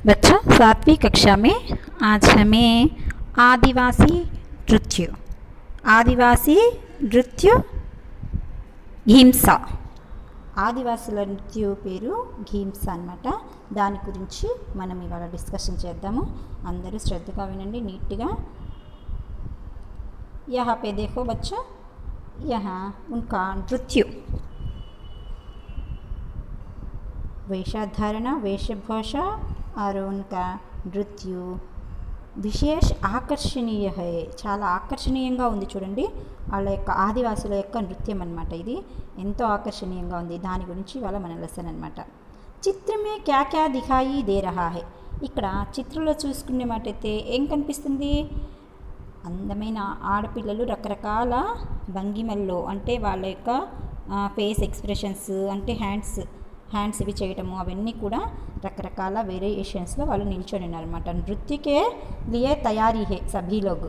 बच्चों 7वीं कक्षा में आज हमें आदिवासी नृत्य ఘీంసా ఆదివాసుల నృత్యం పేరు ఘీంసా అన్నమాట. దాని గురించి మనం ఇవాళ డిస్కషన్ చేద్దాము. అందరూ శ్రద్ధగా వినండి నీట్గా. यहाँ पे देखो बच्चों, यहाँ उनका नृत्य, वेशधारण, वेशभूषा और उनका नृत्य విశేష ఆకర్షణీయ హై, చాలా ఆకర్షణీయంగా ఉంది. చూడండి వాళ్ళ యొక్క ఆదివాసుల యొక్క నృత్యం అన్నమాట. ఇది ఎంతో ఆకర్షణీయంగా ఉంది. దాని గురించి వాళ్ళ మన లెసన్ అనమాట. చిత్రమే క్యా క్యా దిఖాయి దే రహా హై. ఇక్కడ చిత్రంలో చూసుకునే మాట అయితే ఏం కనిపిస్తుంది? అందమైన ఆడపిల్లలు రకరకాల భంగిమల్లో, అంటే వాళ్ళ యొక్క ఫేస్ ఎక్స్ప్రెషన్స్, అంటే హ్యాండ్స్ ఇవి చేయటము, అవన్నీ కూడా రకరకాల వేరియేషన్స్లో వాళ్ళు నిల్చొని ఉన్నారన్నమాట. నృత్యకే లియే తయారీ హే సభీ లోగ్.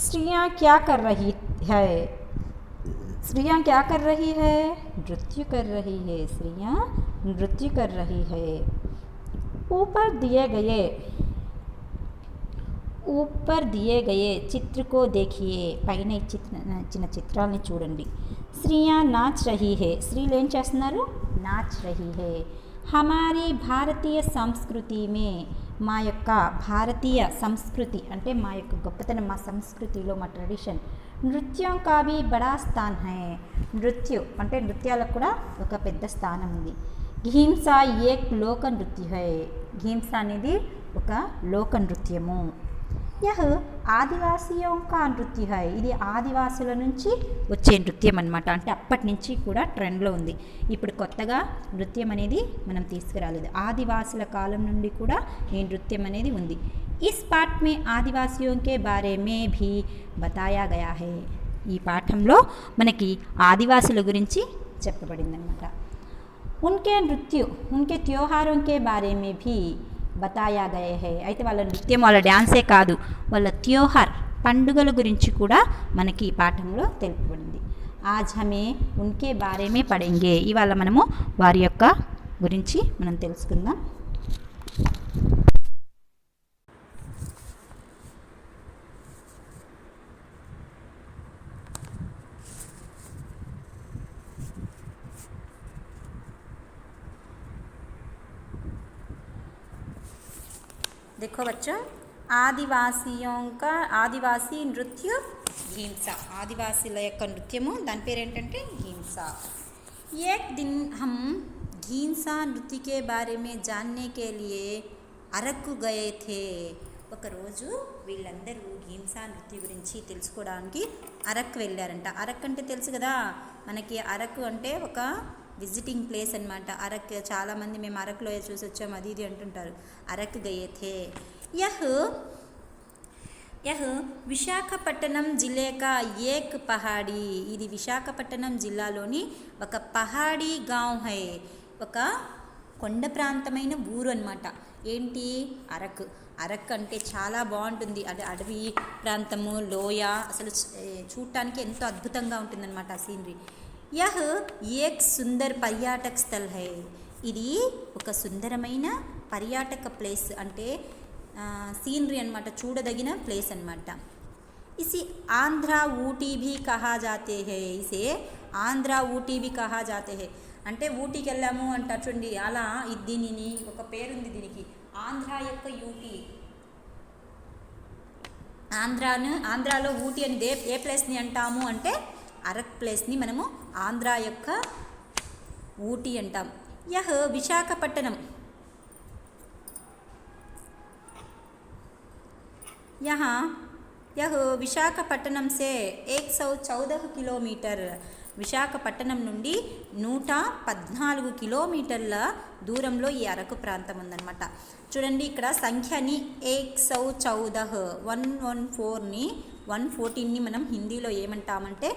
స్త్రీయాँ क्या कर रही है? स्त्रियाँ क्या कर रही है? नृत्य कर रही है. स्त्रियाँ नृत्य कर रही है. ऊपर दिए गए चित्र को देखिए. పైన ఇచ్చిన చిత్రాలని చూడండి. స్త్రీయా నాచ్ రహీ హే. స్త్రీలు ఏం చేస్తున్నారు? నాచ్ రహీ హే. హమారీ భారతీయ సంస్కృతి మే, మా యొక్క భారతీయ సంస్కృతి అంటే మా యొక్క గొప్పతనం, మా సంస్కృతిలో, మా ట్రెడిషన్. నృత్యం కా భీ బడా స్థాన్ హై. నృత్యం అంటే నృత్యాలకు కూడా ఒక పెద్ద స్థానం ఉంది. ఘీంసా ఏక్ లోక నృత్య హై. ఘీంసా అనేది ఒక లోక నృత్యము. యహ్ ఆదివాసీయోం కా నృత్య హై. ఇది ఆదివాసుల నుంచి వచ్చే నృత్యం అన్నమాట. అంటే అప్పటి నుంచి కూడా ట్రెండ్లో ఉంది. ఇప్పుడు కొత్తగా నృత్యం అనేది మనం తీసుకురాలేదు. ఆదివాసుల కాలం నుండి కూడా ఈ నృత్యం అనేది ఉంది. Is పాఠ్ May ఆదివాసియోం K బారే May Bhi బతాయా Gaya high. ఈ పాఠంలో మనకి ఆదివాసుల గురించి చెప్పబడిందన్నమాట. ఉన్కే నృత్యం, ఉన్కే త్యోహారోం కే బారే మే భీ బతాయా గయే హై. అయితే వాళ్ళ నృత్యం, వాళ్ళ డ్యాన్సే కాదు, వాళ్ళ త్యోహార్ పండుగల గురించి కూడా మనకి ఈ పాఠంలో తెలుపబడింది. ఆజ్ హమే ఉన్కే బారేమే పడెంగే. ఇవాళ మనము వారి యొక్క గురించి మనం తెలుసుకుందాం. देखो बच्चों, ఆదివాసీ నృత్య ఘీంసా. ఆదివాసీల యొక్క నృత్యము, దాని పేరు ఏంటంటే ఘీంసా. ఏక్ దిన్ హమ్ ఘీంసా నృత్య కే బారే మే జాన్నే కే లియే అరకు గయే థే. ఒకరోజు వీళ్ళందరూ ఘీంసా నృత్య గురించి తెలుసుకోవడానికి అరకు వెళ్ళారంట. అరకు అంటే తెలుసు కదా మనకి. అరకు అంటే ఒక విజిటింగ్ ప్లేస్ అనమాట. అరకు చాలామంది మేము అరకులో చూసి వచ్చాము అది ఇది అంటుంటారు. అరకు గయే థే. యహ్ విశాఖపట్నం జిల్లా కా ఏక్ పహాడీ. ఇది విశాఖపట్నం జిల్లాలోని ఒక పహాడీ గాంవ్ హై. ఒక కొండ ప్రాంతమైన ఊరు అనమాట. ఏంటి? అరకు. అరకు అంటే చాలా బాగుంటుంది. అది అడవి ప్రాంతము, లోయ, అసలు చూడటానికి ఎంతో అద్భుతంగా ఉంటుందన్నమాట ఆ సీనరీ. యహ్ ఏక్ సుందర్ పర్యాటక స్థల్ హై. ఇది ఒక సుందరమైన పర్యాటక ప్లేస్, అంటే సీనరీ అనమాట, చూడదగిన ప్లేస్ అనమాట. ఇసి ఆంధ్ర ఊటీ భీ కహా జాతే హై. ఇసే ఆంధ్ర ఊటీ భీ కహా జాతే హై. అంటే ఊటీకి వెళ్ళాము అంటారు చూడండి, అలా దీనిని ఒక పేరుంది దీనికి, ఆంధ్ర యొక్క ఊటీ. ఆంధ్రాలో ఊటీ అని ఏ ప్లేస్ని అంటాము అంటే అరకు ప్లేస్ని మనము ఆంధ్ర యొక్క ఊటీ అంటాం. యహ్ విశాఖపట్నం, యహ్ విశాఖపట్నం సే 114 కిలోమీటర్. విశాఖపట్నం నుండి 114 కిలోమీటర్ల దూరంలో ఈ అరకు ప్రాంతం ఉందన్నమాట. చూడండి ఇక్కడ సంఖ్యని 114, 114ని 114ని మనం హిందీలో ఏమంటామంటే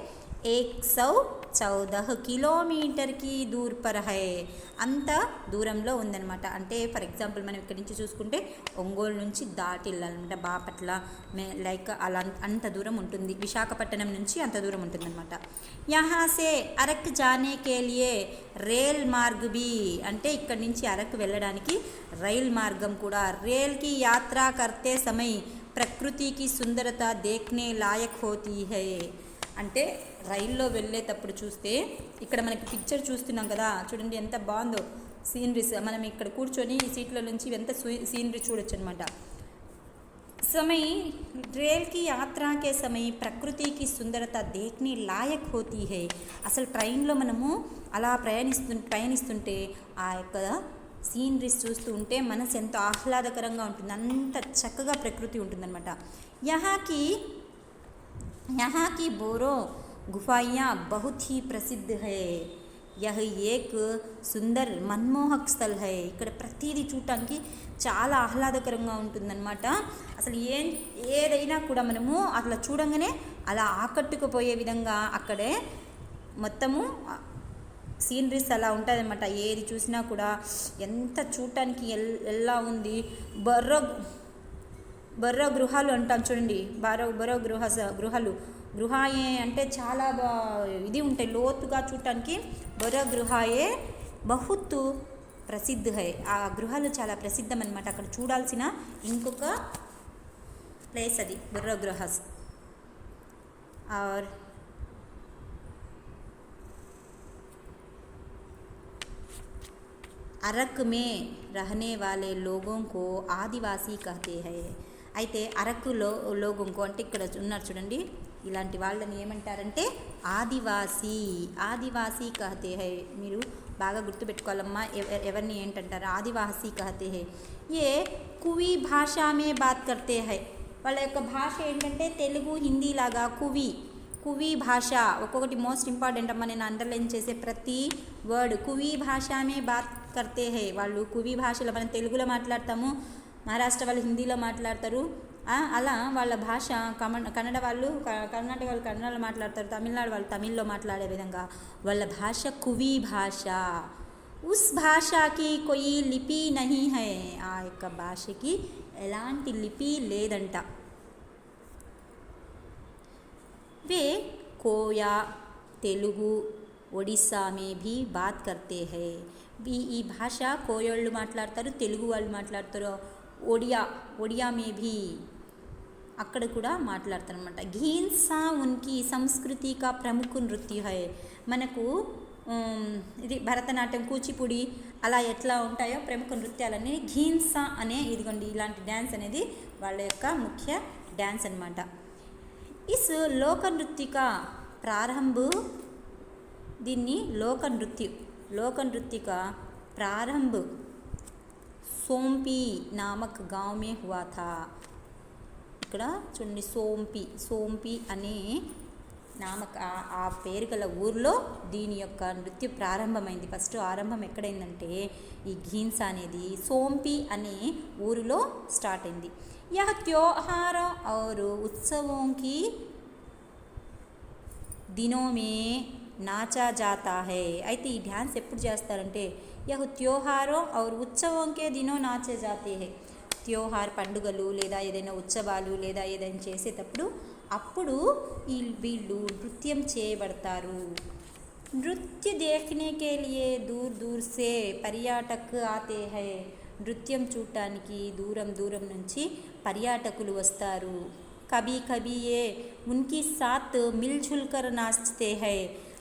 114 కిలోమీటర్కి దూర్ పర్ హై, అంత దూరంలో ఉందన్నమాట. అంటే ఫర్ ఎగ్జాంపుల్ మనం ఇక్కడి నుంచి చూసుకుంటే ఒంగోలు నుంచి దాటి వెళ్ళాలన్నమాట, బాపట్ల లైక్ అలా అంత దూరం ఉంటుంది. విశాఖపట్నం నుంచి అంత దూరం ఉంటుందన్నమాట. యహా సే అరక్ జానే కే లియే రేల్ మార్గ్ బి, అంటే ఇక్కడి నుంచి అరకు వెళ్ళడానికి రైల్ మార్గం కూడా. రేల్కి యాత్ర కర్తే సమయ్ ప్రకృతికి సుందరత దేఖ్నే లాయక్ హోతీ హై, అంటే రైల్లో వెళ్ళేటప్పుడు చూస్తే ఇక్కడ మనకి పిక్చర్ చూస్తున్నాం కదా, చూడండి ఎంత బాగుందో సీనరీస్. మనం ఇక్కడ కూర్చొని ఈ సీట్ల నుంచి ఎంత సీనరీ చూడొచ్చు అనమాట. సమయ్ రేల్కి యాత్రకే సమయ్ ప్రకృతికి సుందరత దేఖ్నే లాయక్ హోతీ హై. అసలు ట్రైన్లో మనము అలా ప్రయాణిస్తుంటే ఆ యొక్క సీనరీస్ చూస్తూ ఉంటే మనసు ఎంతో ఆహ్లాదకరంగా ఉంటుంది, అంత చక్కగా ప్రకృతి ఉంటుందన్నమాట. यहाँ की बोरो गुफाइयाँ बहुत ही प्रसिद्ध है. यह एक సుందర్ మన్మోహక్ స్థల్ హై. ఇక్కడ ప్రతిదీ చూడటానికి చాలా ఆహ్లాదకరంగా ఉంటుందన్నమాట. అసలు ఏదైనా కూడా మనము అట్లా చూడంగానే అలా ఆకట్టుకుపోయే విధంగా అక్కడే మొత్తము సీనరీస్ అలా ఉంటుందన్నమాట. ఏది చూసినా కూడా ఎంత చూడటానికి ఎలా ఉంది. బర్రో గృహాలు అంటాం చూడండి, బర్రో గృహాయే అంటే చాలా ఇది ఉంటాయి, లోతుగా చూడటానికి. బర్రో గృహాయే బహుత్ ప్రసిద్ధ హై, ఆ గృహాలు చాలా ప్రసిద్ధం అనమాట. అక్కడ చూడాల్సిన ఇంకొక ప్లేస్ అది బర్రో గృహాస్. और అరక్ మే रहने वाले लोगों को ఆదివాసీ कहते हैं. అయితే అరకులో లోగంకు అంటే ఇక్కడ ఉన్నారు చూడండి, ఇలాంటి వాళ్ళని ఏమంటారంటే ఆదివాసీ కహతే హై. మీరు బాగా గుర్తుపెట్టుకోవాలమ్మా ఎవరిని ఏంటంటారు, ఆదివాసీ కహతే హై. ఏ కువి భాషామే బాత్ కర్తే హై, వాళ్ళ యొక్క భాష ఏంటంటే తెలుగు హిందీ లాగా కువి భాష. ఒక్కొక్కటి మోస్ట్ ఇంపార్టెంట్ అమ్మ, నేను అండర్లైన్ చేసే ప్రతి వర్డ్ కువి భాషామే బాత్ కర్తే హై. వాళ్ళు కువి భాషలో, మనం తెలుగులో మాట్లాడతాము, మహారాష్ట్ర వాళ్ళు హిందీలో మాట్లాడతారు, అలా వాళ్ళ భాష. కన్నడ వాళ్ళు కర్ణాటక వాళ్ళు కన్నడలో మాట్లాడతారు, తమిళనాడు వాళ్ళు తమిళ్లో మాట్లాడే విధంగా వాళ్ళ భాష కువి భాష. ఉస్ భాషకి కొయి లిపి నహీ హై, ఆ యొక్క భాషకి ఎలాంటి లిపి లేదంట. वे कोया తెలుగు ఒడిస్సా మే భీ బాత్ కర్తే హై. ఈ భాష కోయోళ్ళు మాట్లాడతారు, తెలుగు వాళ్ళు మాట్లాడతారు, ఒడియా మే భీ అక్కడ కూడా మాట్లాడతారు అనమాట. ఘీన్సా ఉన్కి సంస్కృతి కా ప్రముఖ నృత్య హై. మనకు ఇది భరతనాట్యం, కూచిపూడి అలా ఎట్లా ఉంటాయో ప్రముఖ నృత్యాలన్నీ ఘీన్సా అనే ఇదిగోండి ఇలాంటి డ్యాన్స్ అనేది వాళ్ళ యొక్క ముఖ్య డ్యాన్స్ అనమాట. इस लोक नृत्य का प्रारंभ, దీన్ని लोक नृत्य का प्रारंभ सोमपी नामक गांव में हुआ था. ఇక్కడ చూడండి సోంపి అనే నామక ఆ పేరు గల ఊర్లో దీని యొక్క నృత్యం ప్రారంభమైంది. ఫస్ట్ ఆరంభం ఎక్కడైందంటే ఈ ఘీన్సా అనేది సోంపి అనే ఊరిలో స్టార్ట్ అయింది. यह त्योहारों और उत्सवों की दिनों में नाचा जाता है. అయితే ఈ డ్యాన్స్ ఎప్పుడు చేస్తారంటే यह त्योहारों और उत्सवों के दिनों नाचे जाते हैं. త్యోహార్ పండుగలు లేదా ఏదైనా ఉత్సవాలు లేదా ఏదైనా చేసేటప్పుడు అప్పుడు వీళ్ళు నృత్యం చేయబడతారు. నృత్య देखने के लिए दूर दूर से पर्यटक आते हैं. నృత్యం చూడటానికి దూరం నుంచి పర్యాటకులు వస్తారు. కభీ కభీ ఏ ఉన్కి సాత్ మిల్జుల్ కర్ నాచ్తే హై.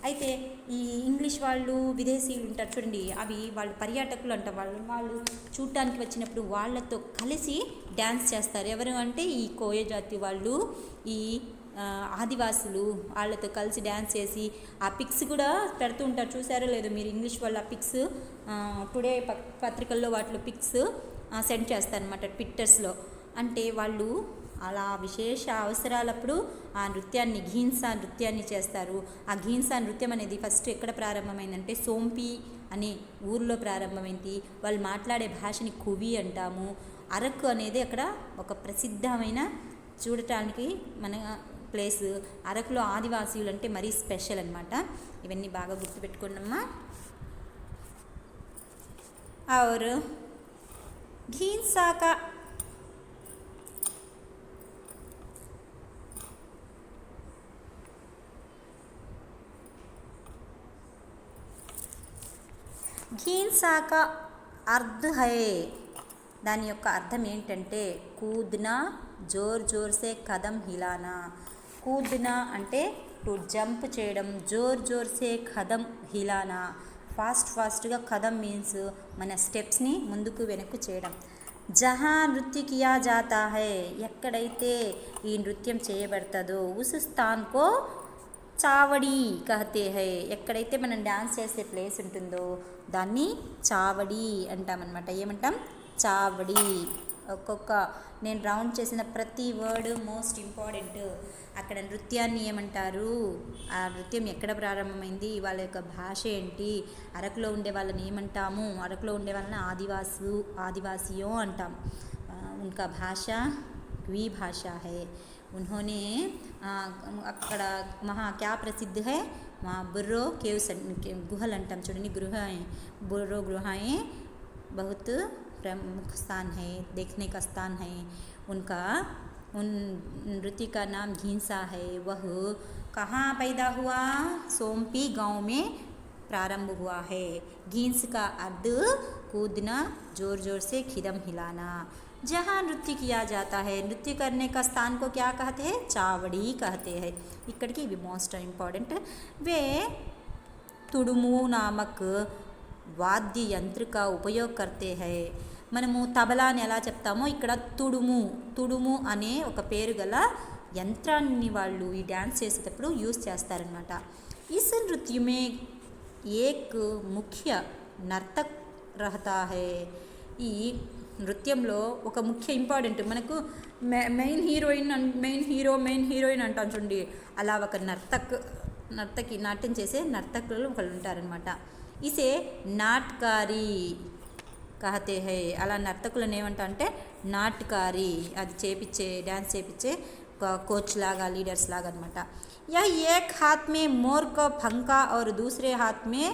అయితే ఈ ఇంగ్లీష్ వాళ్ళు విదేశీయులు ఉంటారు చూడండి, అవి వాళ్ళు పర్యాటకులు అంట. వాళ్ళు చూడటానికి వచ్చినప్పుడు వాళ్ళతో కలిసి డ్యాన్స్ చేస్తారు. ఎవరు అంటే ఈ కోయ జాతి వాళ్ళు, ఈ ఆదివాసులు వాళ్ళతో కలిసి డ్యాన్స్ చేసి ఆ పిక్స్ కూడా పెడుతూ ఉంటారు. చూసారో లేదో మీరు, ఇంగ్లీష్ వాళ్ళు ఆ పిక్స్ టుడే పత్రికల్లో వాటిలో పిక్స్ సెండ్ చేస్తారనమాట ట్విట్టర్స్లో. అంటే వాళ్ళు అలా విశేష అవసరాలప్పుడు ఆ నృత్యాన్ని ఘీన్సా నృత్యాన్ని చేస్తారు. ఆ ఘీన్సా నృత్యం అనేది ఫస్ట్ ఎక్కడ ప్రారంభమైందంటే సోంపి అనే ఊర్లో ప్రారంభమైంది. వాళ్ళు మాట్లాడే భాషని కువి అంటాము. అరకు అనేది అక్కడ ఒక ప్రసిద్ధమైన చూడటానికి మన ప్లేస్. అరకులో ఆదివాసీలు అంటే మరీ స్పెషల్ అనమాట. ఇవన్నీ బాగా గుర్తుపెట్టుకున్నామ్మా. और घींसा का घींसा का अर्थ है, దాని యొక్క అర్థం ఏంటంటే కూద్నా, జోర్ జోర్ సే కదం హిలానా. కూద్నా అంటే టు జంప్ చేయడం, జోర్ జోర్ సే కదం హిలానా ఫాస్ట్గా. కదం మీన్స్ మన స్టెప్స్ని ముందుకు వెనక్కు చేయడం. జహా నృత్య కియా జాతా హై, ఎక్కడైతే ఈ నృత్యం చేయబడుతుందో ఉస్ స్థాన్ కో చావడి కహతే హై, ఎక్కడైతే మనం డ్యాన్స్ చేసే ప్లేస్ ఉంటుందో దాన్ని చావడి అంటామన్నమాట. ఏమంటాం? చావడి. ఒక్కొక్క నేను రౌండ్ చేసిన ప్రతి వర్డ్ మోస్ట్ ఇంపార్టెంట్. అక్కడ నృత్యాన్ని ఏమంటారు, ఆ నృత్యం ఎక్కడ ప్రారంభమైంది, వాళ్ళ యొక్క భాష ఏంటి, అరకులో ఉండే వాళ్ళని ఏమంటాము, అరకులో ఉండే వాళ్ళని ఆదివాసియో అంటాం. ఉన్కా భాష క్వీ భాష హై. उन्होंने అక్కడ మహా క్యా ప్రసిద్ధ హై, మా బుర్రో కేవ్స్ గుహలు అంటాం చూడండి, బుర్రో గుహాయే बहुत प्रमुख स्थान है, देखने का स्थान है उनका. उन नृत्य का नाम घींसा है. वह कहाँ पैदा हुआ? सोमपी गांव में प्रारंभ हुआ है. घींस का अर्थ कूदना, जोर जोर से खिदम हिलाना. जहाँ नृत्य किया जाता है, नृत्य करने का स्थान को क्या कहते हैं? चावड़ी कहते हैं. इక్కడికి ఇవి మోస్ట్ ఇంపార్టెంట్. वे तुड़मू नामक వాద్య యంత్ర కా ఉపయోగ్ కర్తే హై. మనము తబలా అని ఎలా చెప్తామో ఇక్కడ తుడుము అనే ఒక పేరు గల యంత్రాన్ని వాళ్ళు ఈ డ్యాన్స్ చేసేటప్పుడు యూజ్ చేస్తారనమాట. ఇస్ నృత్య మే ఏక్ ముఖ్య నర్తక్ రహతా హై. ఈ నృత్యంలో ఒక ముఖ్య ఇంపార్టెంట్ మనకు మెయిన్ హీరోయిన్ అంటాం చూడండి, అలా ఒక నర్తకి నాట్యం చేసే నర్తకులు ఒకళ్ళు ఉంటారనమాట. ఇసే నాట్కారి కహతే హై. అలా నర్తకులను ఏమంటా అంటే నాట్కారి, అది డ్యాన్స్ చేపించే కోచ్ లాగా, లీడర్స్ లాగా అనమాట. యహ్ ఏక్ హాత్ మే మోర్ కా పంకా और दूसरे हाथ में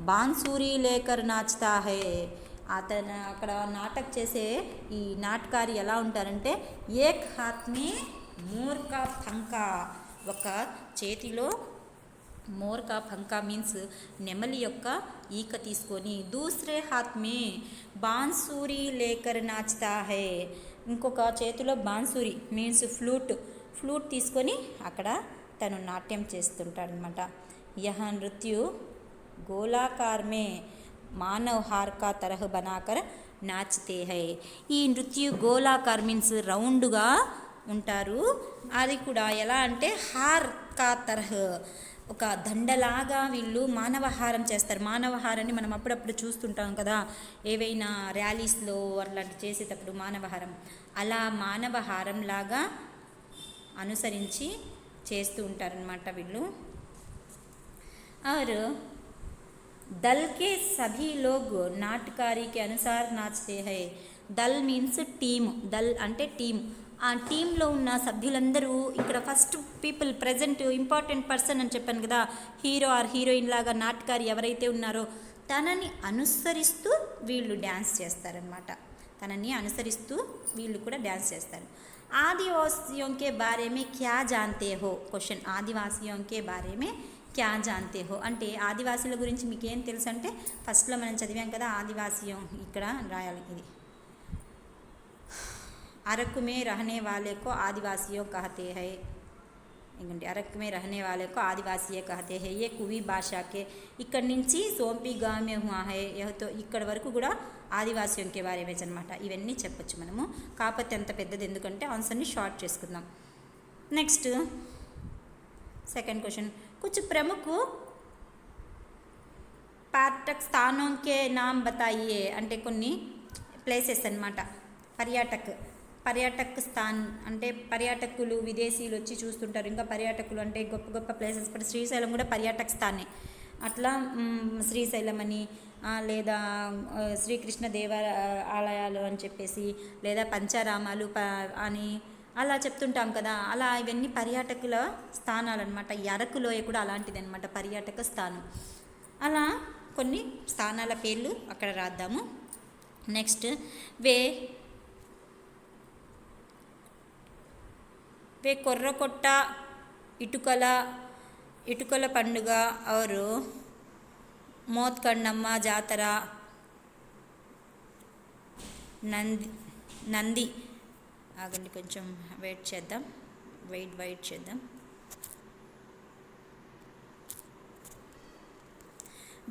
बांसुरी लेकर नाचता है. అతను అక్కడ నాటక్ చేసే ఈ నాట్కారి ఎలా ఉంటారంటే ఏక్ హాత్ మే మోర్ కా పంకా, ఒక చేతిలో మోర్ కా పంకా మీన్స్ నెమలి యొక్క ఈక తీసుకొని, దూసరే హాత్ మే బాన్సూరి లేకర్ నాచుతా హై, ఇంకొక చేతిలో బాన్సూరి మీన్స్ ఫ్లూట్ తీసుకొని అక్కడ తను నాట్యం చేస్తుంటాడనమాట. యహ నృత్యు గోలాకార్ మే మానవ్ హార్ కా తరహ్ బనాకర్ నాచతే హై. ఈ నృత్యు గోలాకార్ మీన్స్ రౌండ్గా ఉంటారు. అది కూడా ఎలా అంటే హార్ కా తరహ్, ఒక దండలాగా వీళ్ళు మానవహారం చేస్తారు. మానవహారాన్ని మనం అప్పుడప్పుడు చూస్తుంటాం కదా, ఏవైనా ర్యాలీస్లో అట్లాంటి చేసేటప్పుడు మానవహారం, అలా మానవహారం లాగా అనుసరించి చేస్తూ ఉంటారనమాట వీళ్ళు. और दल के सभी लोग नाटकारी के अनुसार नाचते हैं. దల్ మీన్స్ టీమ్, దల్ అంటే టీమ్. ఆ టీంలో ఉన్న సభ్యులందరూ ఇక్కడ first people present important person అని చెప్పాను కదా, హీరో ఆర్ హీరోయిన్ లాగా నాటకారి ఎవరైతే ఉన్నారో తనని అనుసరిస్తూ వీళ్ళు డ్యాన్స్ చేస్తారనమాట. తనని అనుసరిస్తూ వీళ్ళు కూడా డ్యాన్స్ చేస్తారు. ఆదివాసియోं के बारे में क्या जानते हो? క్వశ్చన్, ఆదివాసియోं के बारे में क्या जानते हो అంటే ఆదివాసీల గురించి మీకు ఏం తెలుసు అంటే ఫస్ట్లో మనం చదివాం కదా, ఆదివాసియోं ఇక్కడ రాయాలి. ఇది अरक में रहने वाले को आदिवासियों कहते हैं. ఎందుకంటే अरक में रहने वाले को आदिवासी कहते हैं. ये कुवी భాషా के ఇక్కడి నుంచి సోంపి गांव में हुआ है. యహతో ఇక్కడ వరకు కూడా ఆదివాసియోं के बारे में అనమాట. ఇవన్నీ చెప్పొచ్చు మనము, కాకపోతే అంత పెద్దది ఎందుకంటే ఆన్సర్ని షార్ట్ చేసుకుందాం. నెక్స్ట్ సెకండ్ క్వశ్చన్, कुछ प्रमुख पर्यटक स्थानों के नाम बताइए అంటే కొన్ని ప్లేసెస్ అనమాట. పర్యాటక్ స్థాన్ అంటే పర్యాటకులు, విదేశీయులు వచ్చి చూస్తుంటారు. ఇంకా పర్యాటకులు అంటే గొప్ప గొప్ప ప్లేసెస్. ఇప్పుడు శ్రీశైలం కూడా పర్యాటక స్థానే. అట్లా శ్రీశైలం అని, లేదా శ్రీకృష్ణ దేవ ఆలయాలు అని చెప్పేసి, లేదా పంచారామాలు అని, అలా చెప్తుంటాం కదా, అలా ఇవన్నీ పర్యాటకుల స్థానాలు అనమాట. ఈ అరకు లోయ కూడా అలాంటిది అనమాట, పర్యాటక స్థానం. అలా కొన్ని స్థానాల పేర్లు అక్కడ రాద్దాము. నెక్స్ట్ వే వే కొర్రకొట్ట ఇటుకల పండుగ और మోత్కండమ్మ జాతర, నంది ఆగండి కొంచెం వెయిట్ చేద్దాం.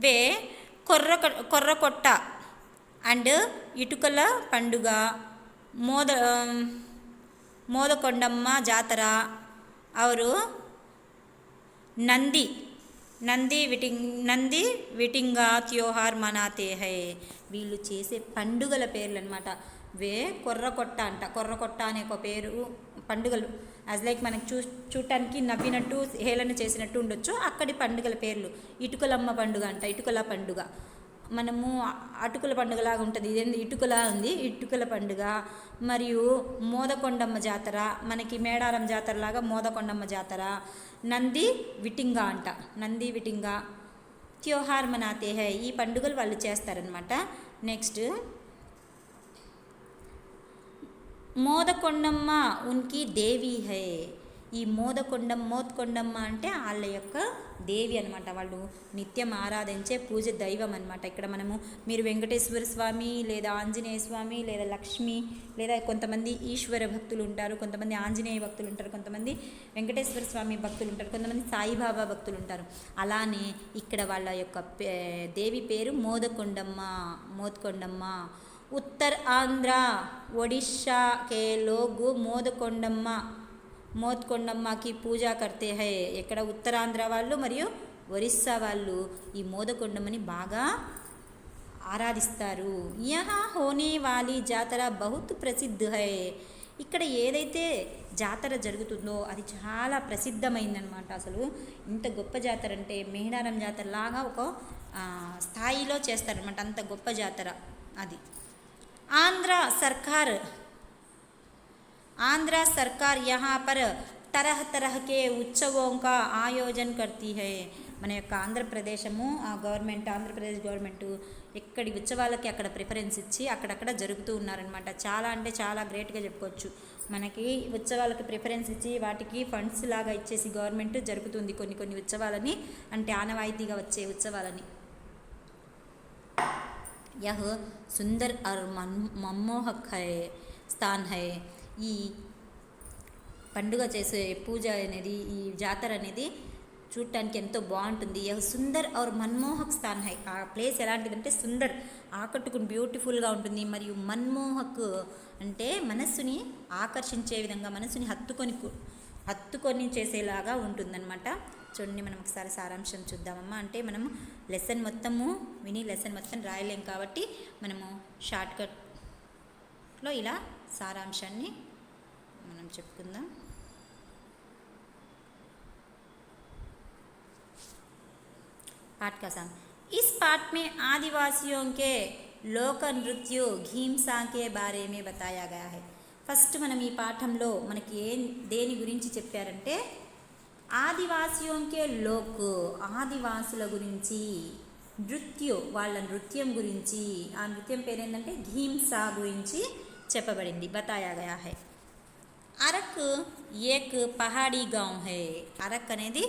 వే కొర్రకొట్ట అండ్ ఇటుకల పండుగ, మోదకొండమ్మ జాతర और నంది విటింగా త్యోహార్ మనాతే హై. వీళ్ళు చేసే పండుగల పేర్లు అనమాట. వే కొర్రకొట్ట అంట, కొర్రకొట్ట అనే ఒక పేరు పండుగలు యాజ్ లైక్ మనకి చూడటానికి నవ్వినట్టు హేళన చేసినట్టు ఉండొచ్చు. అక్కడి పండుగల పేర్లు ఇటుకలమ్మ పండుగ అంట, ఇటుకల పండుగ. మనము అటుకుల పండుగలాగా ఉంటుంది, ఇదేంది ఇటుకలా ఉంది, ఇటుకల పండుగ. మరియు మోదకొండమ్మ జాతర, మనకి మేడారం జాతరలాగా మోదకొండమ్మ జాతర. నంది విటింగా అంట, నంది విటింగా త్యోహార్ మనాతే హై. ఈ పండుగలు వాళ్ళు చేస్తారనమాట. నెక్స్ట్ మోదకొండమ్మ ఉన్కి దేవి హై. ఈ మోత్కొండమ్మ అంటే వాళ్ళ యొక్క దేవి అనమాట, వాళ్ళు నిత్యం ఆరాధించే పూజ దైవం అనమాట. ఇక్కడ మీరు వెంకటేశ్వర స్వామి లేదా ఆంజనేయ స్వామి లేదా లక్ష్మి లేదా కొంతమంది ఈశ్వర భక్తులు ఉంటారు, కొంతమంది ఆంజనేయ భక్తులు ఉంటారు, కొంతమంది వెంకటేశ్వర స్వామి భక్తులు ఉంటారు, కొంతమంది సాయిబాబా భక్తులు ఉంటారు. అలానే ఇక్కడ వాళ్ళ యొక్క దేవి పేరు మోత్కొండమ్మ. ఉత్తర్ ఆంధ్ర ఒడిశా కే లోగ్ మోత్కొండమ్మకి పూజా కర్తే హై. ఇక్కడ ఉత్తరాంధ్ర వాళ్ళు మరియు ఒరిస్సా వాళ్ళు ఈ మోదకొండమ్మని బాగా ఆరాధిస్తారు. యహా హోనే వాలీ జాతర బహుత్ ప్రసిద్ధ హై. ఇక్కడ ఏదైతే జాతర జరుగుతుందో అది చాలా ప్రసిద్ధమైందనమాట. అసలు ఇంత గొప్ప జాతర అంటే మేడారం జాతర లాగా ఒక స్థాయిలో చేస్తారనమాట, అంత గొప్ప జాతర అది. आंध्र सरकार यहाँ पर तरह तरह के उत्सवों का आयोजन करती है. మన యొక్క ఆంధ్రప్రదేశ్ గవర్నమెంట్ ఎక్కడి ఉత్సవాలకి అక్కడ ప్రిఫరెన్స్ ఇచ్చి అక్కడక్కడ జరుగుతూ ఉన్నారనమాట. చాలా అంటే చాలా గ్రేట్గా చెప్పుకోవచ్చు. మనకి ఉత్సవాలకి ప్రిఫరెన్స్ ఇచ్చి వాటికి ఫండ్స్ లాగా ఇచ్చేసి గవర్నమెంట్ జరుగుతుంది కొన్ని ఉత్సవాలని, అంటే ఆనవాయితీగా వచ్చే ఉత్సవాలని. यह सुंदर और मनमोहक है స్థాన్ హై. ఈ పండుగ చేసే పూజ అనేది, ఈ జాతర అనేది చూడటానికి ఎంతో బాగుంటుంది. యహ్ సుందర్ और मनमोहक స్థాన్ హై. ఆ ప్లేస్ ఎలాంటిదంటే సుందర్, ఆకట్టుకుని బ్యూటిఫుల్గా ఉంటుంది. మరియు మన్మోహక్ అంటే మనస్సుని ఆకర్షించే విధంగా, మనస్సుని హత్తుకొని చేసేలాగా ఉంటుందన్నమాట. చూడండి, మనం ఒకసారి సారాంశం చూద్దామమ్మా. అంటే మనము లెసన్ మొత్తము విని లెసన్ మొత్తం రాయలేం కాబట్టి మనము షార్ట్కట్లో ఇలా సారాంశాన్ని మనం చెప్పుకుందాం. पाठ का साम इस पाठ में आदिवासियों के लोक नृत्य घीमसा के बारे में बताया गया है. ఫస్ట్ మనం ఈ పాఠంలో మనకి దేని గురించి చెప్పారంటే ఆదివాసియోంకే లోక్, ఆదివాసుల గురించి, వాళ్ళ నృత్యం గురించి, ఆ నృత్యం పేరేంటంటే ఘీమ్సా గురించి చెప్పబడింది. బతాయా గయా హై. అరక్ ఏక్ పహాడీ గాంవ్ హై. అరక్ అనేది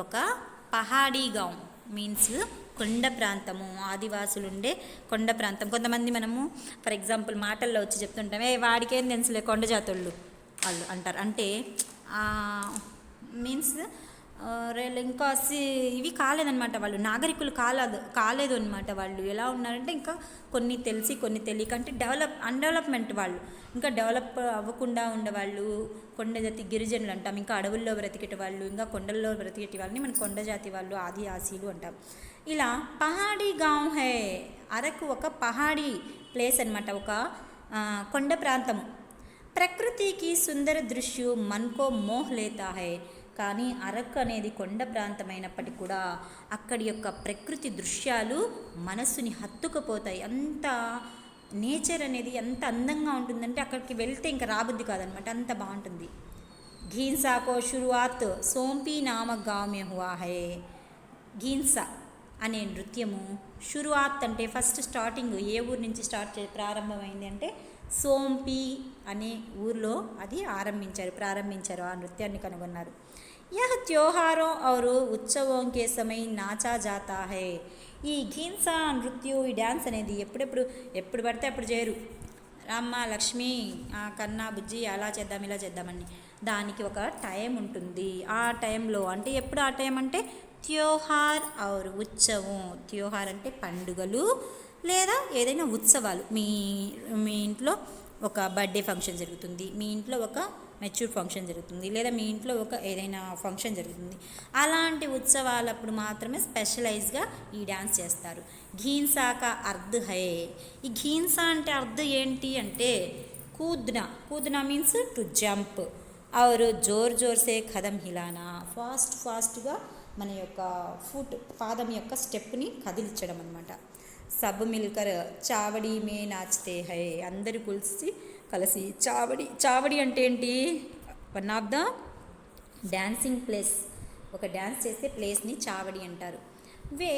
ఒక పహాడీ గాంవ్, మీన్స్ కొండ ప్రాంతము, ఆదివాసులు ఉండే కొండ ప్రాంతం. కొంతమంది మనము ఫర్ ఎగ్జాంపుల్ మాటల్లో వచ్చి చెప్తుంటాం, వాడికేం తెలుసులే కొండ జాతోళ్ళు వాళ్ళు అంటారు. అంటే మీన్స్ ఇంకా ఇవి కాలేదన్నమాట, వాళ్ళు నాగరికులు కాలేదు అనమాట. వాళ్ళు ఎలా ఉన్నారంటే ఇంకా కొన్ని తెలిసి కొన్ని తెలియక, అంటే అన్డెవలప్మెంట్ వాళ్ళు, ఇంకా డెవలప్ అవ్వకుండా ఉండేవాళ్ళు కొండ జాతి గిరిజనులు అంటాం. ఇంకా అడవుల్లో బ్రతికేటి వాళ్ళు, ఇంకా కొండల్లో బ్రతికేటి వాళ్ళని మనం కొండ జాతి వాళ్ళు, ఆదివాసీలు అంటాం. ఇలా పహాడీ గాంవ్ హై. అరకు ఒక పహాడీ ప్లేస్ అనమాట, ఒక కొండ ప్రాంతము. ప్రకృతికి సుందర దృశ్యం మన్కో మోహ్ లేతా హై. కానీ అరకు అనేది కొండ ప్రాంతమైనప్పటికీ కూడా అక్కడి యొక్క ప్రకృతి దృశ్యాలు మనస్సుని హత్తుకుపోతాయి. అంత నేచర్ అనేది ఎంత అందంగా ఉంటుందంటే అక్కడికి వెళ్తే ఇంకా రాబుద్ది కాదనమాట, అంత బాగుంటుంది. घींसा को शुरुआत సోంపి నామక్ గావ్ మే హువా హై. ఘీన్సా అనే నృత్యము షురువాత్ అంటే ఫస్ట్ స్టార్టింగ్ ఏ ఊరు నుంచి ప్రారంభమైంది అంటే సోంపి అనే ఊర్లో అది ప్రారంభించారు ఆ నృత్యాన్ని కనుగొన్నారు. यह त्योहारों और उत्सवों के समय नाचा जाता है. ఈ ఘీన్సా నృత్యం ఈ డ్యాన్స్ అనేది ఎప్పుడు పడితే అప్పుడు చేయరు. రామ్మ లక్ష్మి కన్నా బుజ్జి అలా చేద్దాం ఇలా చేద్దామని దానికి ఒక టైం ఉంటుంది. ఆ టైంలో అంటే ఎప్పుడు ఆ టైం అంటే త్యోహార్ ఔర్ ఉత్సవం. త్యోహార్ అంటే పండుగలు లేదా ఏదైనా ఉత్సవాలు. మీ ఇంట్లో ఒక బర్త్డే ఫంక్షన్ జరుగుతుంది, మీ ఇంట్లో ఒక మెచ్యూర్ ఫంక్షన్ జరుగుతుంది, లేదా మీ ఇంట్లో ఒక ఏదైనా ఫంక్షన్ జరుగుతుంది. అలాంటి ఉత్సవాలప్పుడు మాత్రమే స్పెషలైజ్గా ఈ డ్యాన్స్ చేస్తారు. ఘీన్సా కా అర్ధ్ హై. ఈ ఘీన్సా అంటే అర్థం ఏంటి అంటే కూద్నా మీన్స్ టు జంప్ ఔర్ జోర్ సే ఖదం హిలానా. ఫాస్ట్గా మన యొక్క పాదం యొక్క స్టెప్ని కదిలించడం అనమాట. సబ్ మిల్కర్ చావడి మే నాచ్తే హై. అందరూ కలిసి చావడి అంటే ఏంటి? One of the dancing place, ఒక డ్యాన్స్ చేసే ప్లేస్ని చావడి అంటారు. వే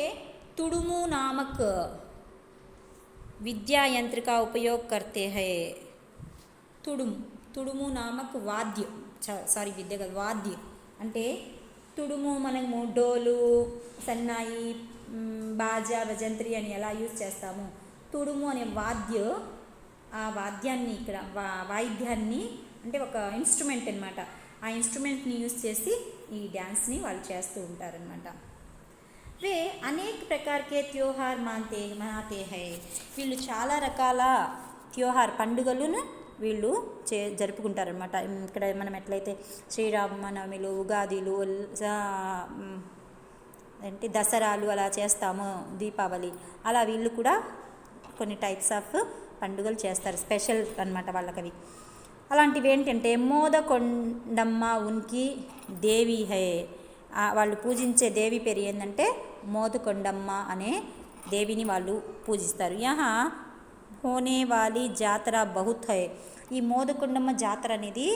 తుడుము నామక్ విద్యా యంత్రిక ఉపయోగ కర్తే హై. తుడుము నామక్ వాద్యం, విద్య కాదు వాద్యం అంటే తుడుము. మనము డోలు, సన్నాయి, బాజా, భజంత్రి అని ఎలా యూజ్ చేస్తాము, తుడుము అనే ఆ వాద్యాన్ని ఇక్కడ వాయిద్యాన్ని అంటే ఒక ఇన్స్ట్రుమెంట్ అనమాట. ఆ ఇన్స్ట్రుమెంట్ని యూజ్ చేసి ఈ డ్యాన్స్ని వాళ్ళు చేస్తూ ఉంటారనమాట. వే అనేక ప్రకారకే త్యోహార్ మనాతే హై. వీళ్ళు చాలా రకాల త్యోహార్ పండుగలను వీళ్ళు జరుపుకుంటారనమాట. ఇక్కడ మనం ఎట్లయితే శ్రీరామనవమిలు, ఉగాదిలు, అంటే దసరాలు అలా చేస్తాము, దీపావళి, అలా వీళ్ళు కూడా కొన్ని టైప్స్ ఆఫ్ పండుగలు చేస్తారు, స్పెషల్ అనమాట వాళ్ళకవి. అలాంటివి ఏంటంటే మోదకొండమ్మ ఉనికి దేవి హై. వాళ్ళు పూజించే దేవి పేరు ఏంటంటే మోదకొండమ్మ అనే దేవిని వాళ్ళు పూజిస్తారు. యహా హోనే వాలి జాతర బహుత్ హై. ఈ మోదకొండమ్మ జాతర అనేది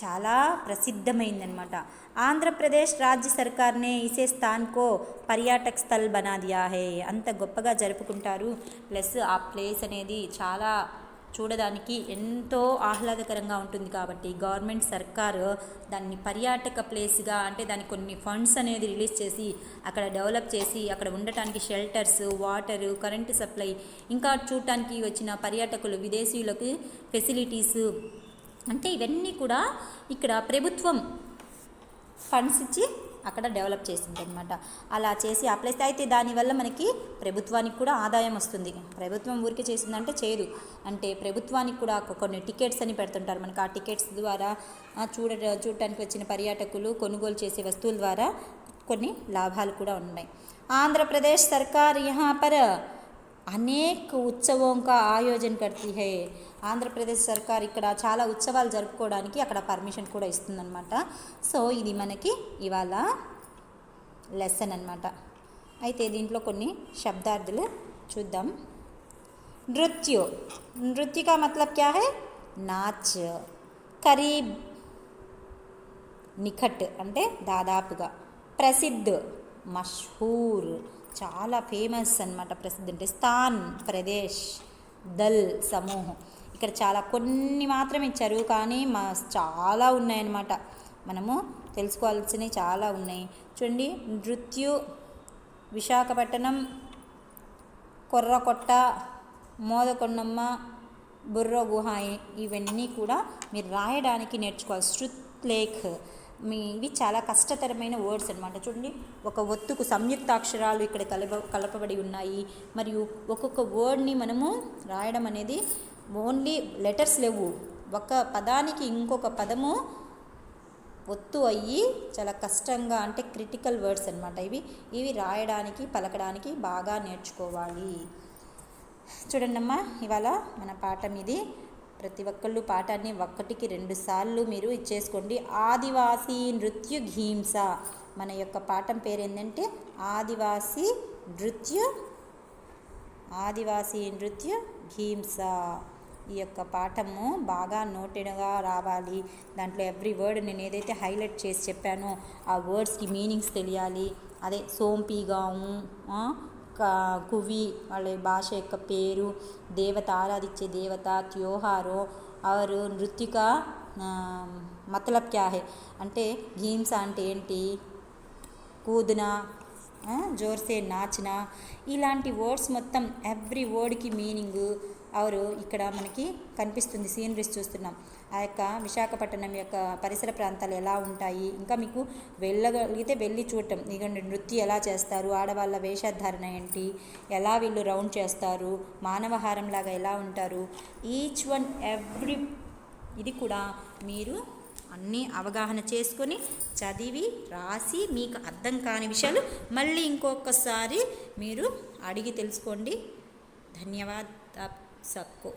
చాలా ప్రసిద్ధమైందనమాట. ఆంధ్రప్రదేశ్ రాజ్య సర్కార్నే ఇసే స్థాన్కో పర్యాటక స్థల్ బనా దియా హై. అంత గొప్పగా జరుపుకుంటారు. ప్లస్ ఆ ప్లేస్ అనేది చాలా చూడడానికి ఎంతో ఆహ్లాదకరంగా ఉంటుంది కాబట్టి గవర్నమెంట్ సర్కారు దాన్ని పర్యాటక ప్లేస్గా అంటే దానికి కొన్ని ఫండ్స్ అనేది రిలీజ్ చేసి అక్కడ డెవలప్ చేసి అక్కడ ఉండటానికి షెల్టర్స్, వాటరు, కరెంటు సప్లై, ఇంకా చూడటానికి వచ్చిన పర్యాటకులు విదేశీయులకు ఫెసిలిటీస్ అంటే ఇవన్నీ కూడా ఇక్కడ ప్రభుత్వం ఫండ్స్ ఇచ్చి అక్కడ డెవలప్ చేసింది అనమాట. అలా చేసి ఆ ప్లేస్ అయితే దానివల్ల మనకి ప్రభుత్వానికి కూడా ఆదాయం వస్తుంది. ప్రభుత్వం ఊరికే చేసిందంటే చేయదు, అంటే ప్రభుత్వానికి కూడా కొన్ని టికెట్స్ అని పెడుతుంటారు మనకి. ఆ టికెట్స్ ద్వారా చూడటానికి వచ్చిన పర్యాటకులు కొనుగోలు చేసే వస్తువుల ద్వారా కొన్ని లాభాలు కూడా ఉన్నాయి. ఆంధ్రప్రదేశ్ సర్కార్ యహా పర్ అనేక ఉత్సవం కా ఆయోజన కర్తీ హై. ఆంధ్రప్రదేశ్ సర్కార్ ఇక్కడ చాలా ఉత్సవాలు జరుపుకోవడానికి అక్కడ పర్మిషన్ కూడా ఇస్తుందన్నమాట. సో ఇది మనకి ఇవాళ లెసన్ అన్నమాట. అయితే దీంట్లో కొన్ని శబ్దార్థులు చూద్దాం. నృత్య కా మతలబ్ క్యా హై? నాచ్. కరీబ్, నిఖట్ అంటే దాదాపుగా. ప్రసిద్ధ్, మష్హూర్ చాలా ఫేమస్ అన్నమాట. ప్రసిద్ధి అంటే స్థాన్ ప్రదేశ్, దల్ సమూహం. ఇక్కడ చాలా కొన్ని మాత్రం ఇచ్చారు కానీ చాలా ఉన్నాయన్నమాట. మనము తెలుసుకోవాల్సినవి చాలా ఉన్నాయి. చూడండి, నృత్యు, విశాఖపట్నం, కొర్రకొట్ట, మోదకొండమ్మ, బుర్ర గుహాయి, ఇవన్నీ కూడా మీరు రాయడానికి నేర్చుకోవాలి. శృత్లేఖ్, ఇవి చాలా కష్టతరమైన వర్డ్స్ అనమాట. చూడండి, ఒక ఒత్తుకు సంయుక్తాక్షరాలు ఇక్కడ కలపబడి ఉన్నాయి. మరియు ఒక్కొక్క వర్డ్ని మనము రాయడం అనేది ఓన్లీ లెటర్స్ లేవు, ఒక పదానికి ఇంకొక పదము ఒత్తు అయ్యి చాలా కష్టంగా అంటే క్రిటికల్ వర్డ్స్ అనమాట. ఇవి రాయడానికి పలకడానికి బాగా నేర్చుకోవాలి. చూడండమ్మా, ఇవాళ మన పాఠం ఇది. ప్రతి ఒక్కళ్ళు పాఠాన్ని 1కి 2 సార్లు మీరు ఇచ్చేసుకోండి. ఆదివాసీ నృత్య ఘీంస. మన యొక్క పాఠం పేరు ఏంటంటే ఆదివాసీ నృత్య హింసా. ఈ యొక్క పాఠము బాగా నోటెడ్గా రావాలి. దాంట్లో ఎవ్రీ వర్డ్ నేను ఏదైతే హైలైట్ చేసి చెప్పానో ఆ వర్డ్స్కి మీనింగ్స్ తెలియాలి. అదే సోంపిగాము, కువి వాళ్ళ భాష యొక్క పేరు, దేవత ఆరాధించే దేవత, త్యోహారో ఆరు నృత్యక మతలబ్ క్యా హై అంటే హింస అంటే ఏంటి, కూదునా, జోర్సే నాచనా, ఇలాంటి వర్డ్స్ మొత్తం ఎవ్రీ వర్డ్కి మీనింగు అవరు ఇక్కడ మనకి కనిపిస్తుంది. సీనరీస్ చూస్తున్నాం. ఆ యొక్క విశాఖపట్నం యొక్క పరిసర ప్రాంతాలు ఎలా ఉంటాయి, ఇంకా మీకు వెళ్ళగలిగితే వెళ్ళి చూడటం. ఇక నృత్యం ఎలా చేస్తారు, ఆడవాళ్ళ వేషధారణ ఏంటి, ఎలా వీళ్ళు రౌండ్ చేస్తారు, మానవహారంలాగా ఎలా ఉంటారు, ఈచ్ వన్ ఎవ్రీ ఇది కూడా మీరు అన్నీ అవగాహన చేసుకొని చదివి రాసి మీకు అర్థం కాని విషయాలు మళ్ళీ ఇంకొకసారి మీరు అడిగి తెలుసుకోండి. ధన్యవాద్ సబ్కో.